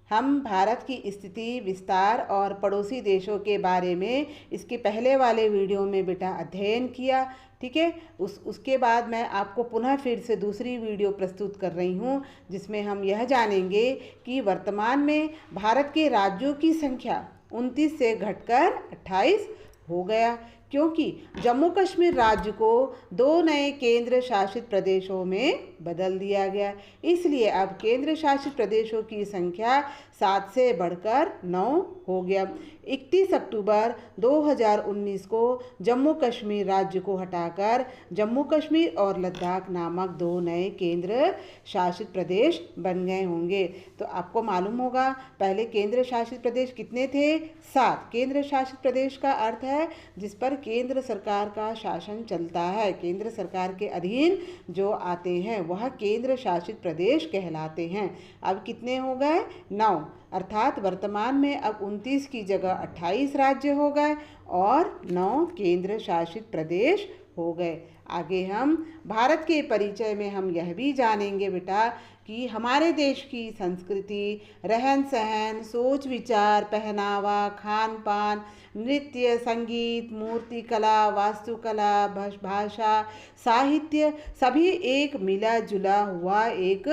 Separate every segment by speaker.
Speaker 1: हम भारत की स्थिति, विस्तार और पड़ोसी देशों के बारे में इसके पहले वाले वीडियो में बेटा अध्ययन किया। ठीक है, उसके बाद मैं आपको पुनः फिर से दूसरी वीडियो प्रस्तुत कर रही हूँ, जिसमें हम यह जानेंगे कि वर्तमान में भारत के राज्यों की संख्या 29 से घटकर 28 हो गया, क्योंकि जम्मू कश्मीर राज्य को 2 नए केंद्र शासित प्रदेशों में बदल दिया गया। इसलिए अब केंद्र शासित प्रदेशों की संख्या 7 से बढ़कर 9 हो गया। 31 अक्टूबर 2019 को जम्मू कश्मीर राज्य को हटाकर जम्मू कश्मीर और लद्दाख नामक 2 नए केंद्र शासित प्रदेश बन गए होंगे। तो आपको मालूम होगा पहले केंद्र शासित प्रदेश कितने थे? 7। केंद्र शासित प्रदेश का अर्थ है जिस पर केंद्र सरकार का शासन चलता है, केंद्र सरकार के अधीन जो आते हैं वह केंद्र शासित प्रदेश कहलाते हैं। अब कितने हो गए? 9। अर्थात वर्तमान में अब 29 की जगह 28 राज्य हो गए और 9 केंद्र शासित प्रदेश हो गए। आगे हम भारत के परिचय में हम यह भी जानेंगे बेटा कि हमारे देश की संस्कृति, रहन सहन, सोच विचार, पहनावा, खान पान, नृत्य, संगीत, मूर्ति कला, वास्तुकला, भाषा, साहित्य सभी एक मिला जुला हुआ एक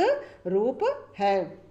Speaker 1: रूप है।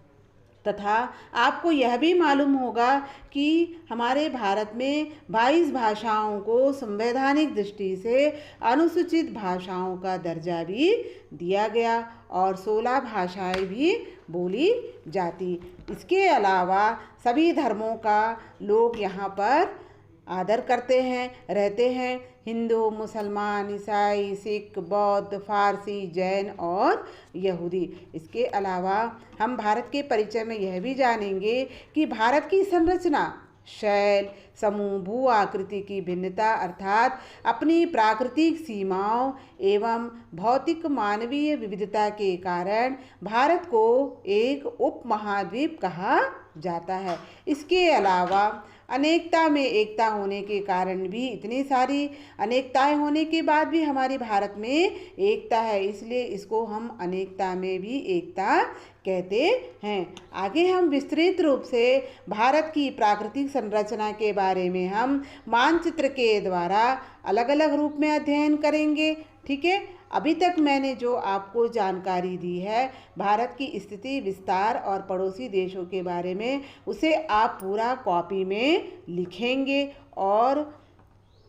Speaker 1: तथा आपको यह भी मालूम होगा कि हमारे भारत में 22 भाषाओं को संवैधानिक दृष्टि से अनुसूचित भाषाओं का दर्जा भी दिया गया और 16 भाषाएं भी बोली जाती। इसके अलावा सभी धर्मों का लोग यहाँ पर आदर करते हैं, रहते हैं। हिंदू, मुसलमान, ईसाई, सिख, बौद्ध, फारसी, जैन और यहूदी। इसके अलावा हम भारत के परिचय में यह भी जानेंगे कि भारत की संरचना, शैल, समूह, भू आकृति की भिन्नता अर्थात अपनी प्राकृतिक सीमाओं एवं भौतिक मानवीय विविधता के कारण भारत को एक उपमहाद्वीप कहा जाता है। इसके अलावा अनेकता में एकता होने के कारण भी, इतनी सारी अनेकताएं होने के बाद भी हमारे भारत में एकता है, इसलिए इसको हम अनेकता में भी एकता कहते हैं। आगे हम विस्तृत रूप से भारत की प्राकृतिक संरचना के बारे में हम मानचित्र के द्वारा अलग अलग रूप में अध्ययन करेंगे। ठीक है, अभी तक मैंने जो आपको जानकारी दी है भारत की स्थिति, विस्तार और पड़ोसी देशों के बारे में, उसे आप पूरा कॉपी में लिखेंगे और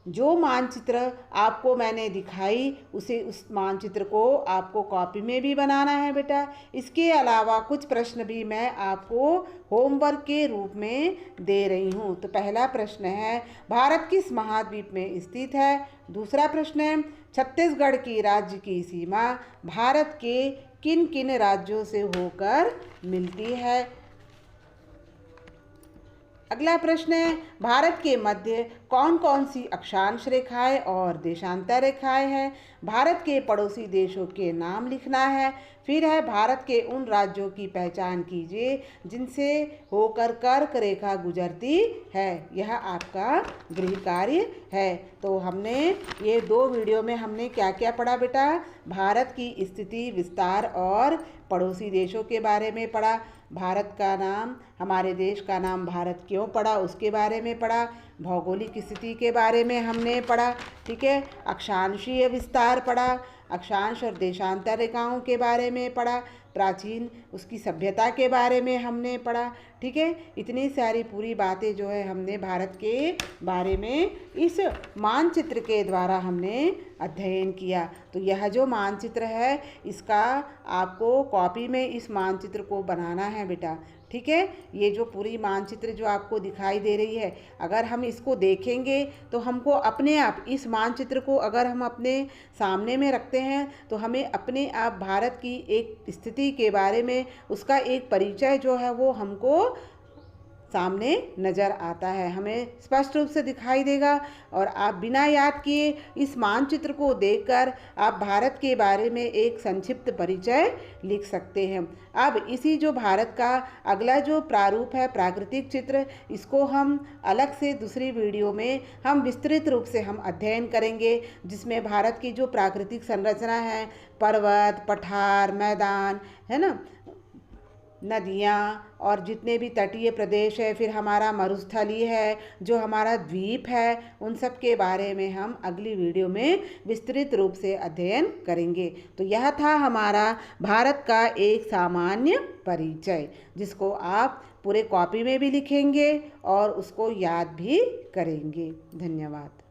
Speaker 1: जो मानचित्र आपको मैंने दिखाई उस मानचित्र को आपको कॉपी में भी बनाना है बेटा। इसके अलावा कुछ प्रश्न भी मैं आपको होमवर्क के रूप में दे रही हूँ। तो पहला प्रश्न है, भारत किस महाद्वीप में स्थित है? दूसरा प्रश्न है, छत्तीसगढ़ की राज्य की सीमा भारत के किन किन राज्यों से होकर मिलती है? अगला प्रश्न है, भारत के मध्य कौन कौन सी अक्षांश रेखाएं और देशांतर रेखाएं हैं? भारत के पड़ोसी देशों के नाम लिखना है। फिर है, भारत के उन राज्यों की पहचान कीजिए जिनसे होकर कर्क रेखा गुजरती है। यह आपका गृह कार्य है। तो हमने ये 2 वीडियो में हमने क्या क्या पढ़ा बेटा? भारत की स्थिति, विस्तार और पड़ोसी देशों के बारे में पढ़ा। भारत का नाम, हमारे देश का नाम भारत क्यों पड़ा उसके बारे में पढ़ा। भौगोलिक स्थिति के बारे में हमने पढ़ा। ठीक है, अक्षांशीय विस्तार पढ़ा, अक्षांश और देशांतर रेखाओं के बारे में पढ़ा, प्राचीन उसकी सभ्यता के बारे में हमने पढ़ा। ठीक है, इतनी सारी पूरी बातें जो है हमने भारत के बारे में इस मानचित्र के द्वारा हमने अध्ययन किया। तो यह जो मानचित्र है इसका आपको कॉपी में इस मानचित्र को बनाना है बेटा। ठीक है, ये जो पूरी मानचित्र जो आपको दिखाई दे रही है, अगर हम इसको देखेंगे तो हमको अपने आप इस मानचित्र को अगर हम अपने सामने में रखते हैं तो हमें अपने आप भारत की एक स्थिति के बारे में उसका एक परिचय जो है वो हमको सामने नज़र आता है, हमें स्पष्ट रूप से दिखाई देगा। और आप बिना याद किए इस मानचित्र को देखकर आप भारत के बारे में एक संक्षिप्त परिचय लिख सकते हैं। अब इसी जो भारत का अगला जो प्रारूप है, प्राकृतिक चित्र, इसको हम अलग से दूसरी वीडियो में हम विस्तृत रूप से हम अध्ययन करेंगे, जिसमें भारत की जो प्राकृतिक संरचना है, पर्वत, पठार, मैदान, है ना, नदियाँ और जितने भी तटीय प्रदेश है, फिर हमारा मरुस्थली है, जो हमारा द्वीप है, उन सब के बारे में हम अगली वीडियो में विस्तृत रूप से अध्ययन करेंगे। तो यह था हमारा भारत का एक सामान्य परिचय, जिसको आप पूरे कॉपी में भी लिखेंगे और उसको याद भी करेंगे। धन्यवाद।